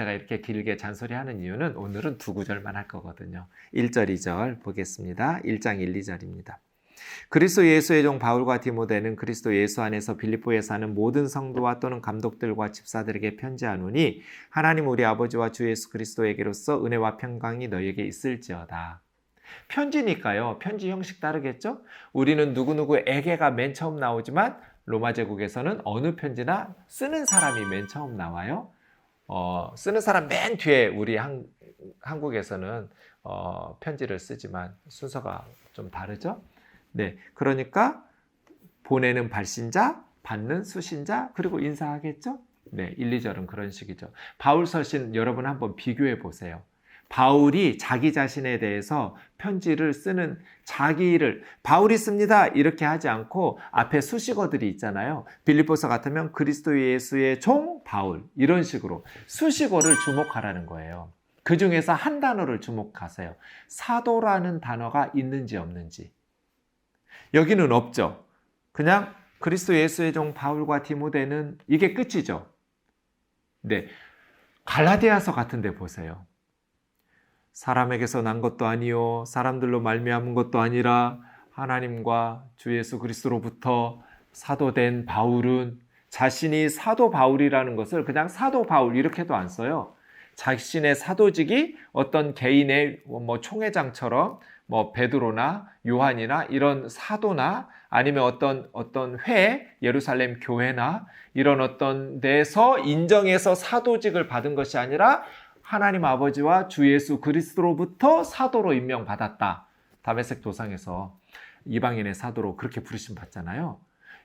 제가 이렇게 길게 잔소리하는 이유는 오늘은 두 구절만 할 거거든요. 1절, 2절 보겠습니다. 1장 1, 2절입니다. 그리스도 예수의 종 바울과 디모데는 그리스도 예수 안에서 빌립보에 사는 모든 성도와 또는 감독들과 집사들에게 편지하노니 하나님 우리 아버지와 주 예수 그리스도에게로서 은혜와 평강이 너희에게 있을지어다. 편지니까요. 편지 형식 따르겠죠? 우리는 누구누구에게가 맨 처음 나오지만 로마 제국에서는 어느 편지나 쓰는 사람이 맨 처음 나와요. 쓰는 사람 맨 뒤에 우리 한국에서는 편지를 쓰지만 순서가 좀 다르죠? 네, 그러니까 보내는 발신자, 받는 수신자, 그리고 인사하겠죠? 네, 1, 2절은 그런 식이죠. 바울 서신 여러분 한번 비교해 보세요. 바울이 자기 자신에 대해서 편지를 쓰는 자기를 바울이 씁니다 이렇게 하지 않고 앞에 수식어들이 있잖아요. 빌립보서 같으면 그리스도 예수의 종 바울 이런 식으로 수식어를 주목하라는 거예요. 그 중에서 한 단어를 주목하세요. 사도라는 단어가 있는지 없는지. 여기는 없죠. 그냥 그리스도 예수의 종 바울과 디모데는 이게 끝이죠. 네, 갈라디아서 같은 데 보세요. 사람에게서 난 것도 아니요 사람들로 말미암은 것도 아니라 하나님과 주 예수 그리스도로부터 사도된 바울은 자신이 사도 바울이라는 것을 그냥 사도 바울 이렇게도 안 써요. 자신의 사도직이 어떤 개인의 총회장처럼 베드로나 요한이나 이런 사도나 아니면 어떤 예루살렘 교회나 이런 어떤 데서 인정해서 사도직을 받은 것이 아니라 하나님 아버지와 주 예수 그리스도로부터 사도로 임명받았다. 다메섹 도상에서 이방인의 사도로 그렇게 부르심 받잖아요.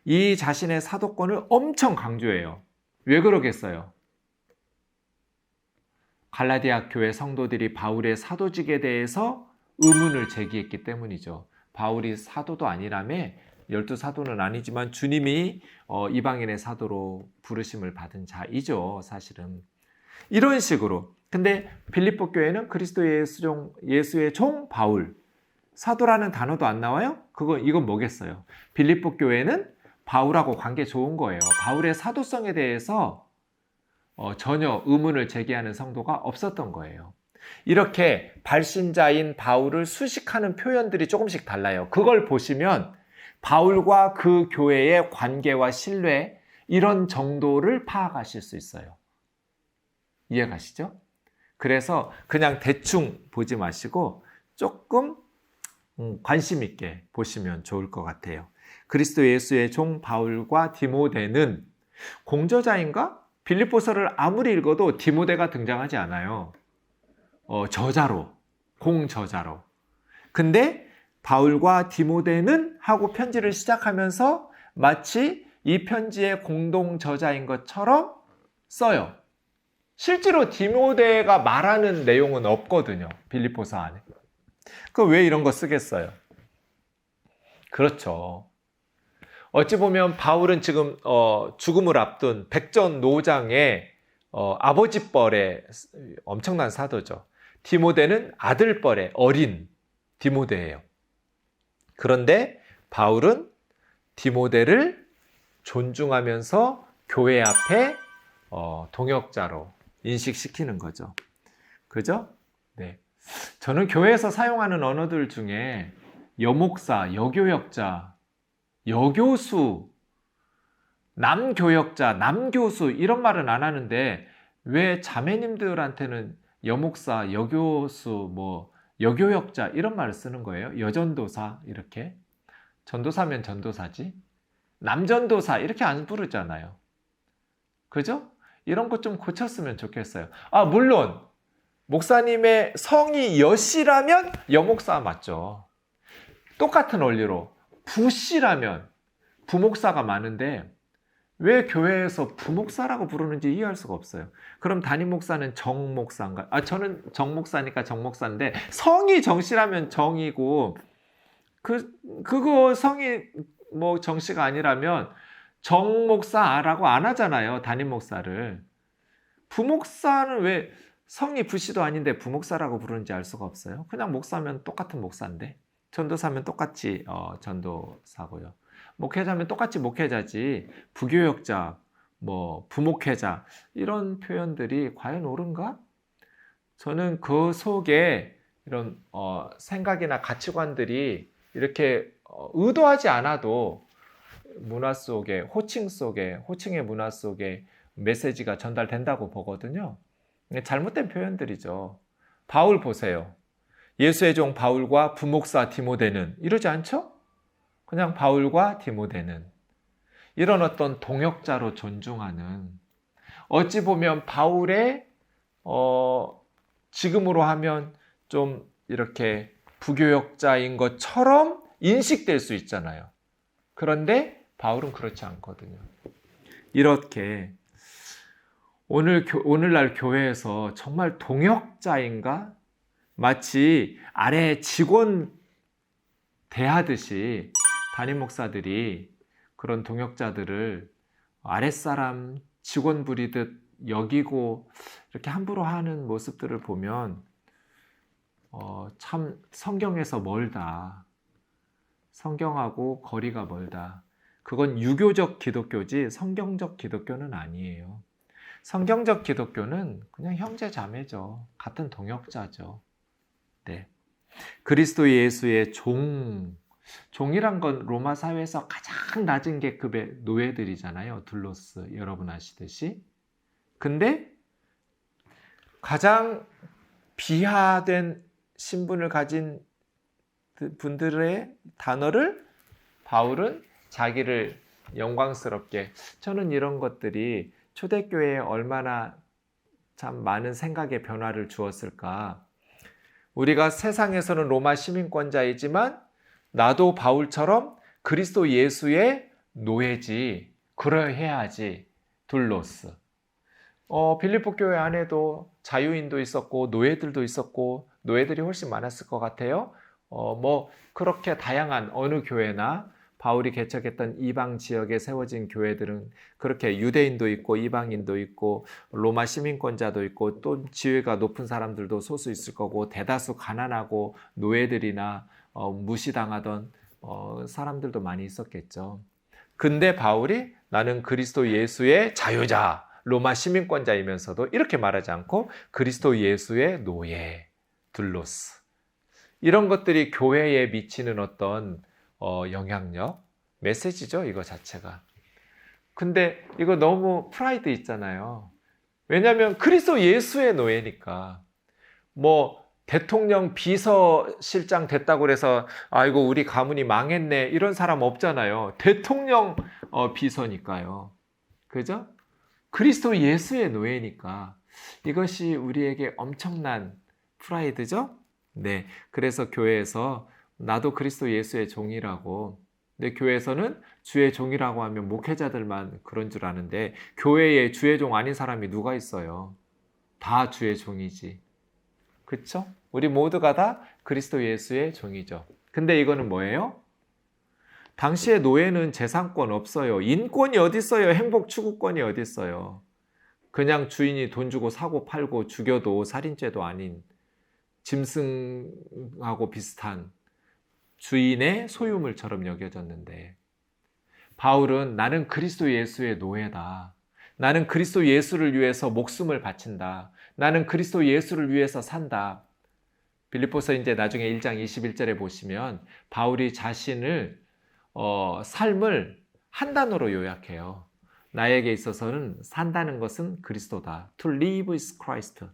이 자신의 사도권을 엄청 강조해요. 왜 그러겠어요? 갈라디아 교회 성도들이 바울의 사도직에 대해서 의문을 제기했기 때문이죠. 바울이 사도도 아니라며 12사도는 아니지만 주님이 이방인의 사도로 부르심을 받은 자이죠. 사실은. 이런 식으로. 근데 빌립보 교회는 그리스도 예수의 종 바울. 사도라는 단어도 안 나와요? 이건 뭐겠어요? 빌립보 교회는 바울하고 관계 좋은 거예요. 바울의 사도성에 대해서 전혀 의문을 제기하는 성도가 없었던 거예요. 이렇게 발신자인 바울을 수식하는 표현들이 조금씩 달라요. 그걸 보시면 바울과 그 교회의 관계와 신뢰 이런 정도를 파악하실 수 있어요. 이해가시죠? 그래서 그냥 대충 보지 마시고 조금 관심 있게 보시면 좋을 것 같아요. 그리스도 예수의 종 바울과 디모데는 공저자인가? 빌립보서를 아무리 읽어도 디모데가 등장하지 않아요. 저자로, 공저자로. 근데 바울과 디모데는 하고 편지를 시작하면서 마치 이 편지의 공동 저자인 것처럼 써요. 실제로 디모데가 말하는 내용은 없거든요. 빌립보서 안에. 그럼 왜 이런 거 쓰겠어요? 그렇죠. 어찌 보면 바울은 지금 죽음을 앞둔 백전노장의 아버지뻘의 엄청난 사도죠. 디모데는 아들뻘의 어린 디모데예요. 그런데 바울은 디모데를 존중하면서 교회 앞에 동역자로 인식시키는 거죠. 그죠? 네. 저는 교회에서 사용하는 언어들 중에 여목사, 여교역자, 여교수, 남교역자, 남교수 이런 말은 안 하는데 왜 자매님들한테는 여목사, 여교수, 여교역자 이런 말을 쓰는 거예요? 여전도사 이렇게. 전도사면 전도사지. 남전도사 이렇게 안 부르잖아요. 그죠? 이런 것 좀 고쳤으면 좋겠어요. 물론 목사님의 성이 여씨라면 여목사 맞죠. 똑같은 원리로 부씨라면 부목사가 많은데 왜 교회에서 부목사라고 부르는지 이해할 수가 없어요. 그럼 담임 목사는 정목사인가? 저는 정목사니까 정목사인데 성이 정씨라면 정이고 그거 성이 정씨가 아니라면 정목사라고 안 하잖아요. 담임 목사를. 부목사는 왜 성이 부씨도 아닌데 부목사라고 부르는지 알 수가 없어요. 그냥 목사면 똑같은 목사인데 전도사면 똑같이 전도사고요. 목회자면 똑같이 목회자지 부교역자, 뭐 부목회자 이런 표현들이 과연 옳은가? 저는 그 속에 이런 생각이나 가치관들이 이렇게 의도하지 않아도 문화 속에, 호칭의 문화 속에 메시지가 전달된다고 보거든요. 잘못된 표현들이죠. 바울 보세요. 예수의 종 바울과 부목사 디모데는 이러지 않죠? 그냥 바울과 디모데는 이런 어떤 동역자로 존중하는, 어찌 보면 바울의 지금으로 하면 좀 이렇게 부교역자인 것처럼 인식될 수 있잖아요. 그런데 바울은 그렇지 않거든요. 이렇게 오늘날 교회에서 정말 동역자인가? 마치 아래 직원 대하듯이 담임 목사들이 그런 동역자들을 아랫사람 직원 부리듯 여기고 이렇게 함부로 하는 모습들을 보면 참 성경에서 멀다. 성경하고 거리가 멀다. 그건 유교적 기독교지 성경적 기독교는 아니에요. 성경적 기독교는 그냥 형제 자매죠. 같은 동역자죠. 네. 그리스도 예수의 종이란 건 로마 사회에서 가장 낮은 계급의 노예들이잖아요. 둘로스, 여러분 아시듯이. 근데 가장 비하된 신분을 가진 분들의 단어를 바울은 자기를 영광스럽게, 저는 이런 것들이 초대교회에 얼마나 참 많은 생각의 변화를 주었을까. 우리가 세상에서는 로마 시민권자이지만 나도 바울처럼 그리스도 예수의 노예지, 그러해야지. 둘로스. 빌립보 교회 안에도 자유인도 있었고 노예들도 있었고 노예들이 훨씬 많았을 것 같아요. 뭐 그렇게 다양한 어느 교회나 바울이 개척했던 이방 지역에 세워진 교회들은 그렇게 유대인도 있고 이방인도 있고 로마 시민권자도 있고 또 지위가 높은 사람들도 소수 있을 거고 대다수 가난하고 노예들이나 무시당하던 사람들도 많이 있었겠죠. 근데 바울이 나는 그리스도 예수의 자유자, 로마 시민권자이면서도 이렇게 말하지 않고 그리스도 예수의 노예, 둘로스. 이런 것들이 교회에 미치는 어떤 영향력, 메시지죠, 이거 자체가. 근데 이거 너무 프라이드 있잖아요. 왜냐하면 그리스도 예수의 노예니까. 뭐 대통령 비서실장 됐다고 그래서 아이고 우리 가문이 망했네 이런 사람 없잖아요. 대통령 비서니까요. 그죠? 그리스도 예수의 노예니까 이것이 우리에게 엄청난 프라이드죠? 네. 그래서 교회에서 나도 그리스도 예수의 종이라고. 근데 교회에서는 주의 종이라고 하면 목회자들만 그런 줄 아는데 교회에 주의 종 아닌 사람이 누가 있어요? 다 주의 종이지. 그쵸? 우리 모두가 다 그리스도 예수의 종이죠. 근데 이거는 뭐예요? 당시의 노예는 재산권 없어요. 인권이 어디 있어요? 행복 추구권이 어디 있어요? 그냥 주인이 돈 주고 사고 팔고 죽여도 살인죄도 아닌 짐승하고 비슷한 주인의 소유물처럼 여겨졌는데 바울은 나는 그리스도 예수의 노예다. 나는 그리스도 예수를 위해서 목숨을 바친다. 나는 그리스도 예수를 위해서 산다. 빌립보서 이제 나중에 1장 21절에 보시면 바울이 자신을 삶을 한 단어로 요약해요. 나에게 있어서는 산다는 것은 그리스도다. To live is Christ.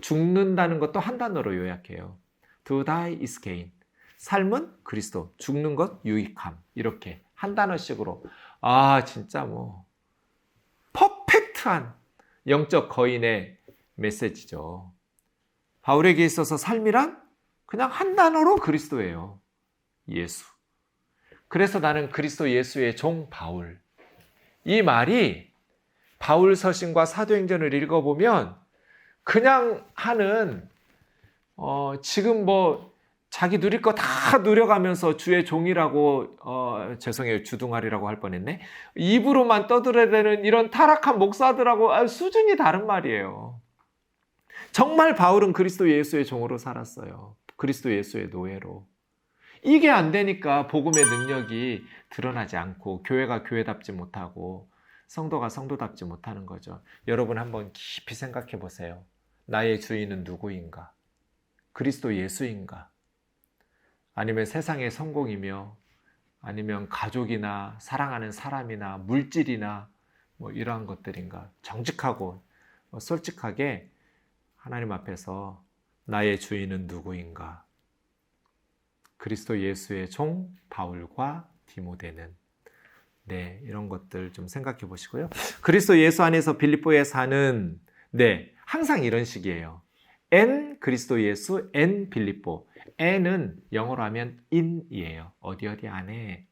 죽는다는 것도 한 단어로 요약해요. To die is gain. 삶은 그리스도, 죽는 것 유익함. 이렇게 한 단어씩으로. 진짜 뭐 퍼펙트한 영적 거인의 메시지죠. 바울에게 있어서 삶이란 그냥 한 단어로 그리스도예요. 예수. 그래서 나는 그리스도 예수의 종 바울. 이 말이 바울 서신과 사도행전을 읽어보면 그냥 하는 지금 뭐 자기 누릴 거 다 누려가면서 주의 종이라고 죄송해요 주둥아리라고 할 뻔했네. 입으로만 떠들어대는 이런 타락한 목사들하고 수준이 다른 말이에요. 정말 바울은 그리스도 예수의 종으로 살았어요. 그리스도 예수의 노예로. 이게 안 되니까 복음의 능력이 드러나지 않고 교회가 교회답지 못하고 성도가 성도답지 못하는 거죠. 여러분 한번 깊이 생각해 보세요. 나의 주인은 누구인가? 그리스도 예수인가? 아니면 세상의 성공이며 아니면 가족이나 사랑하는 사람이나 물질이나 뭐 이러한 것들인가? 정직하고 솔직하게 하나님 앞에서 나의 주인은 누구인가? 그리스도 예수의 종 바울과 디모데는 이런 것들 좀 생각해 보시고요. 그리스도 예수 안에서 빌립보에 사는 항상 이런 식이에요. N 그리스도 예수, N 빌립보. N은 영어로 하면 in이에요. 어디 안에.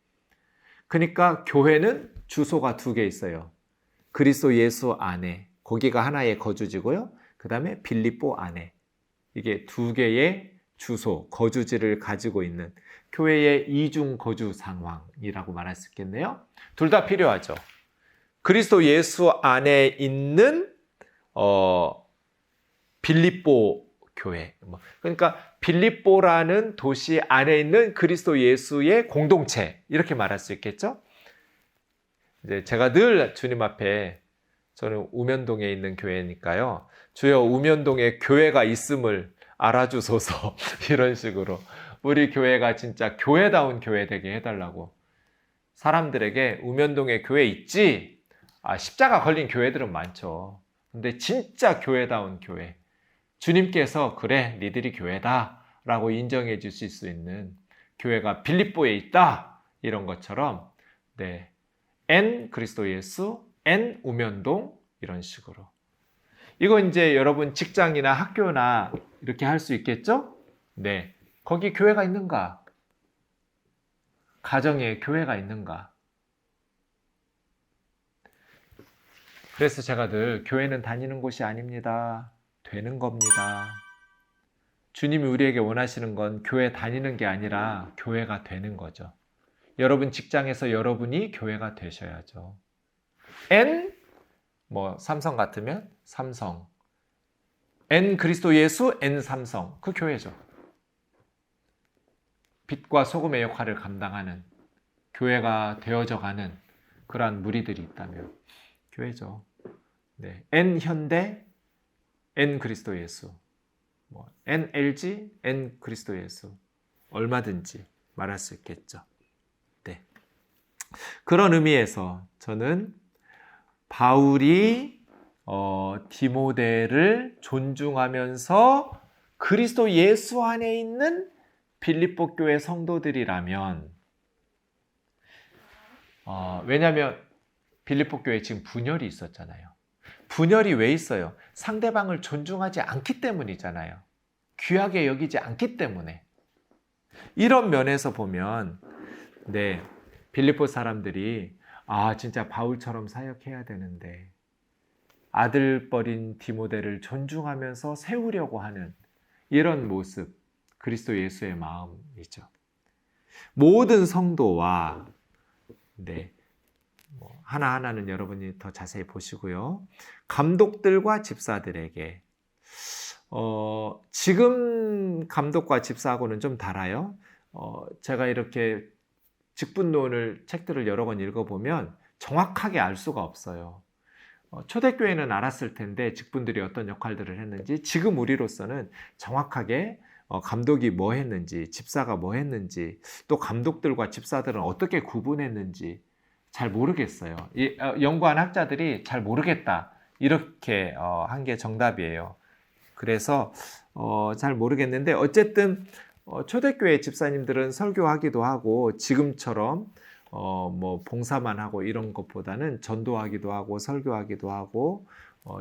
그러니까 교회는 주소가 2개 있어요. 그리스도 예수 안에. 거기가 하나의 거주지고요. 그 다음에 빌립보 안에. 이게 2개의 주소, 거주지를 가지고 있는 교회의 이중 거주 상황이라고 말할 수 있겠네요. 둘 다 필요하죠. 그리스도 예수 안에 있는 빌립보 교회. 그러니까 빌립보라는 도시 안에 있는 그리스도 예수의 공동체 이렇게 말할 수 있겠죠. 이제 제가 늘 주님 앞에 저는 우면동에 있는 교회니까요. 주여 우면동에 교회가 있음을 알아주소서 이런 식으로 우리 교회가 진짜 교회다운 교회 되게 해달라고. 사람들에게 우면동에 교회 있지? 십자가 걸린 교회들은 많죠. 근데 진짜 교회다운 교회. 주님께서 그래 니들이 교회다 라고 인정해 주실 수 있는 교회가 빌립보에 있다. 이런 것처럼 N 그리스도 예수, N 우면동 이런 식으로. 이거 이제 여러분 직장이나 학교나 이렇게 할 수 있겠죠? 거기 교회가 있는가? 가정에 교회가 있는가? 그래서 제가 늘 교회는 다니는 곳이 아닙니다. 되는 겁니다. 주님이 우리에게 원하시는 건 교회 다니는 게 아니라 교회가 되는 거죠. 여러분 직장에서 여러분이 교회가 되셔야죠. N 삼성 같으면 삼성. N 그리스도 예수, N 삼성. 그 교회죠. 빛과 소금의 역할을 감당하는 교회가 되어져 가는 그러한 무리들이 있다면 교회죠. N 현대, N 그리스도 예수. N LG, N 그리스도 예수. 얼마든지 말할 수 있겠죠. 그런 의미에서 저는 바울이 디모데를 존중하면서 그리스도 예수 안에 있는 빌립보 교회 성도들이라면 왜냐하면 빌립보 교회에 지금 분열이 있었잖아요. 분열이 왜 있어요? 상대방을 존중하지 않기 때문이잖아요. 귀하게 여기지 않기 때문에. 이런 면에서 보면 빌립보 사람들이 진짜 바울처럼 사역해야 되는데 아들뻘인 디모데를 존중하면서 세우려고 하는 이런 모습, 그리스도 예수의 마음이죠. 모든 성도와 하나하나는 여러분이 더 자세히 보시고요. 감독들과 집사들에게 지금 감독과 집사하고는 좀 달라요. 제가 이렇게 직분론을 책들을 여러 권 읽어보면 정확하게 알 수가 없어요. 초대교회는 알았을 텐데 직분들이 어떤 역할들을 했는지 지금 우리로서는 정확하게 감독이 뭐 했는지 집사가 뭐 했는지 또 감독들과 집사들은 어떻게 구분했는지 잘 모르겠어요. 연구한 학자들이 잘 모르겠다 이렇게 한 게 정답이에요. 그래서 잘 모르겠는데 어쨌든 초대교회 집사님들은 설교하기도 하고 지금처럼 봉사만 하고 이런 것보다는 전도하기도 하고 설교하기도 하고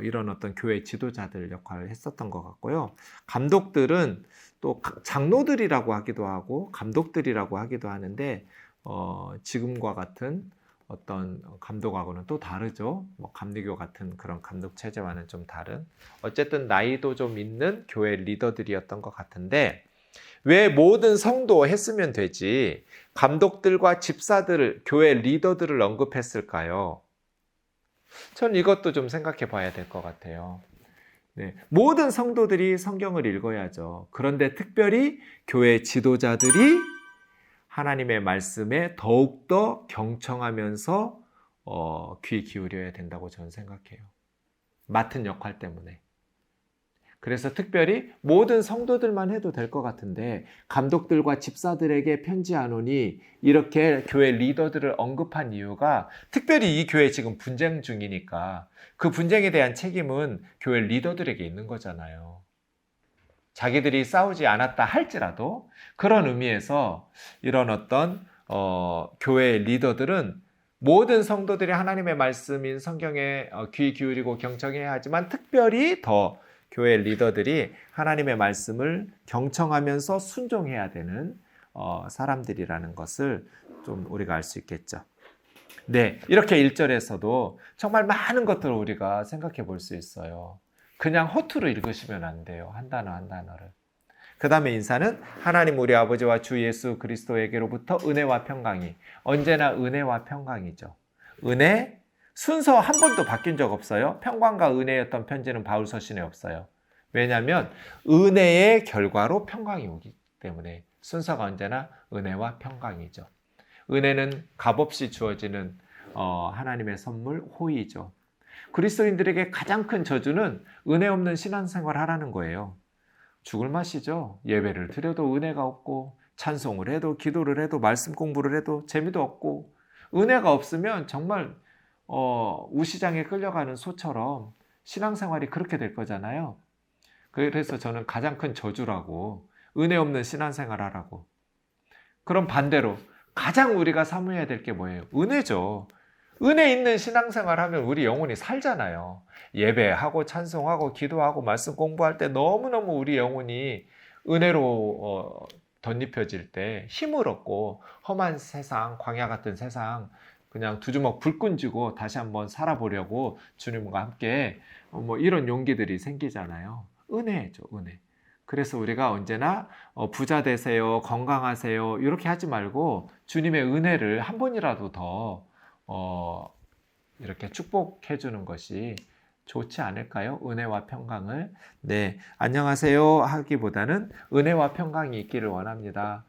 이런 어떤 교회 지도자들 역할을 했었던 것 같고요. 감독들은 또 장로들이라고 하기도 하고 감독들이라고 하기도 하는데 지금과 같은 어떤 감독하고는 또 다르죠. 감리교 같은 그런 감독 체제와는 좀 다른 어쨌든 나이도 좀 있는 교회 리더들이었던 것 같은데 왜 모든 성도 했으면 되지 감독들과 집사들, 교회 리더들을 언급했을까요? 전 이것도 좀 생각해 봐야 될 것 같아요. 모든 성도들이 성경을 읽어야죠. 그런데 특별히 교회 지도자들이 하나님의 말씀에 더욱더 경청하면서 귀 기울여야 된다고 저는 생각해요. 맡은 역할 때문에. 그래서 특별히 모든 성도들만 해도 될 것 같은데 감독들과 집사들에게 편지하노니 이렇게 교회 리더들을 언급한 이유가 특별히 이 교회 지금 분쟁 중이니까 그 분쟁에 대한 책임은 교회 리더들에게 있는 거잖아요. 자기들이 싸우지 않았다 할지라도 그런 의미에서 이런 어떤 교회 리더들은 모든 성도들이 하나님의 말씀인 성경에 귀 기울이고 경청해야 하지만 특별히 더 교회 리더들이 하나님의 말씀을 경청하면서 순종해야 되는 사람들이라는 것을 좀 우리가 알 수 있겠죠. 네, 이렇게 1절에서도 정말 많은 것들을 우리가 생각해 볼 수 있어요. 그냥 허투루 읽으시면 안 돼요. 한 단어 한 단어를. 그 다음에 인사는 하나님 우리 아버지와 주 예수 그리스도에게로부터 은혜와 평강이, 언제나 은혜와 평강이죠. 은혜, 순서 한 번도 바뀐 적 없어요. 평강과 은혜였던 편지는 바울 서신에 없어요. 왜냐하면 은혜의 결과로 평강이 오기 때문에 순서가 언제나 은혜와 평강이죠. 은혜는 값없이 주어지는 하나님의 선물, 호의죠. 그리스도인들에게 가장 큰 저주는 은혜 없는 신앙생활을 하라는 거예요. 죽을 맛이죠. 예배를 드려도 은혜가 없고 찬송을 해도 기도를 해도 말씀 공부를 해도 재미도 없고 은혜가 없으면 정말 우시장에 끌려가는 소처럼 신앙생활이 그렇게 될 거잖아요. 그래서 저는 가장 큰 저주라고 은혜 없는 신앙생활 하라고. 그럼 반대로 가장 우리가 사모해야 될 게 뭐예요? 은혜죠. 은혜 있는 신앙생활 하면 우리 영혼이 살잖아요. 예배하고 찬송하고 기도하고 말씀 공부할 때 너무너무 우리 영혼이 은혜로 덧입혀질 때 힘을 얻고 험한 세상, 광야 같은 세상 그냥 두 주먹 불끈 쥐고 다시 한번 살아보려고 주님과 함께 이런 용기들이 생기잖아요. 은혜죠, 은혜. 그래서 우리가 언제나 부자 되세요, 건강하세요 이렇게 하지 말고 주님의 은혜를 한 번이라도 더 이렇게 축복해 주는 것이 좋지 않을까요? 은혜와 평강을. 네, 안녕하세요 하기보다는 은혜와 평강이 있기를 원합니다.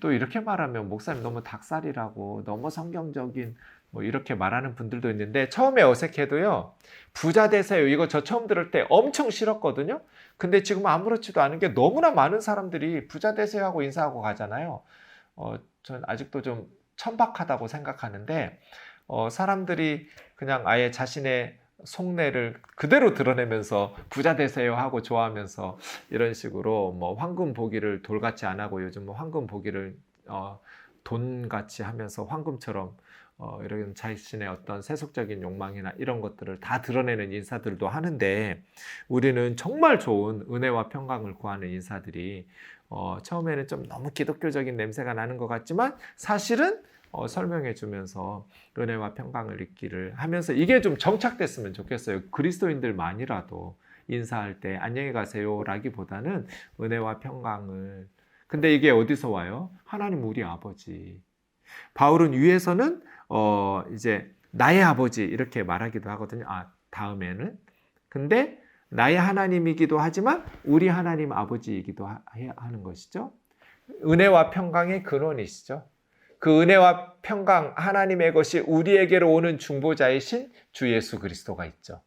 또 이렇게 말하면 목사님 너무 닭살이라고 너무 성경적인 이렇게 말하는 분들도 있는데 처음에 어색해도요. 부자 되세요. 이거 저 처음 들을 때 엄청 싫었거든요. 근데 지금 아무렇지도 않은 게 너무나 많은 사람들이 부자 되세요 하고 인사하고 가잖아요. 전 아직도 좀 천박하다고 생각하는데 사람들이 그냥 아예 자신의 속내를 그대로 드러내면서 부자 되세요 하고 좋아하면서 이런 식으로 황금 보기를 돌같이 안 하고 요즘 황금 보기를 돈같이 하면서 황금처럼 이런 자신의 어떤 세속적인 욕망이나 이런 것들을 다 드러내는 인사들도 하는데 우리는 정말 좋은 은혜와 평강을 구하는 인사들이 처음에는 좀 너무 기독교적인 냄새가 나는 것 같지만 사실은 설명해 주면서 은혜와 평강을 잊기를 하면서 이게 좀 정착됐으면 좋겠어요. 그리스도인들만이라도 인사할 때 안녕히 가세요 라기보다는 은혜와 평강을. 근데 이게 어디서 와요? 하나님 우리 아버지. 바울은 위에서는 이제 나의 아버지 이렇게 말하기도 하거든요. 다음에는. 근데 나의 하나님이기도 하지만 우리 하나님 아버지이기도 하는 것이죠. 은혜와 평강의 근원이시죠. 그 은혜와 평강 하나님의 것이 우리에게로 오는 중보자이신 주 예수 그리스도가 있죠.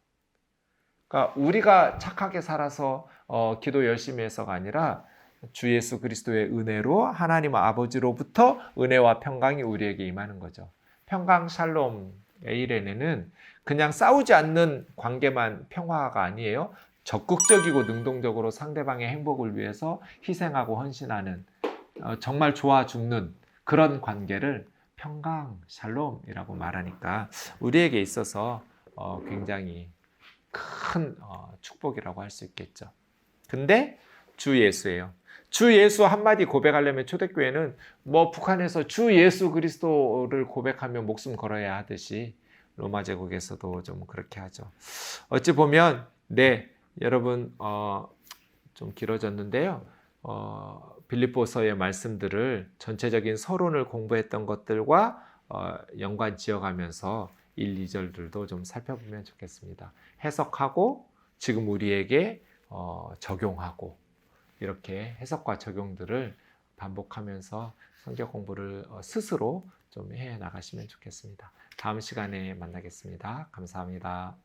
그러니까 우리가 착하게 살아서 기도 열심히 해서가 아니라 주 예수 그리스도의 은혜로 하나님 아버지로부터 은혜와 평강이 우리에게 임하는 거죠. 평강 샬롬 에이레네는 그냥 싸우지 않는 관계만 평화가 아니에요. 적극적이고 능동적으로 상대방의 행복을 위해서 희생하고 헌신하는 정말 좋아 죽는 그런 관계를 평강 샬롬이라고 말하니까 우리에게 있어서 굉장히 큰 축복이라고 할 수 있겠죠. 근데 주 예수예요. 주 예수 한마디 고백하려면 초대교회는 북한에서 주 예수 그리스도를 고백하며 목숨 걸어야 하듯이 로마 제국에서도 좀 그렇게 하죠. 어찌 보면 여러분 좀 길어졌는데요. 빌립보서의 말씀들을 전체적인 서론을 공부했던 것들과 연관 지어가면서 1, 2절들도 좀 살펴보면 좋겠습니다. 해석하고 지금 우리에게 적용하고 이렇게 해석과 적용들을 반복하면서 성경 공부를 스스로 좀 해 나가시면 좋겠습니다. 다음 시간에 만나겠습니다. 감사합니다.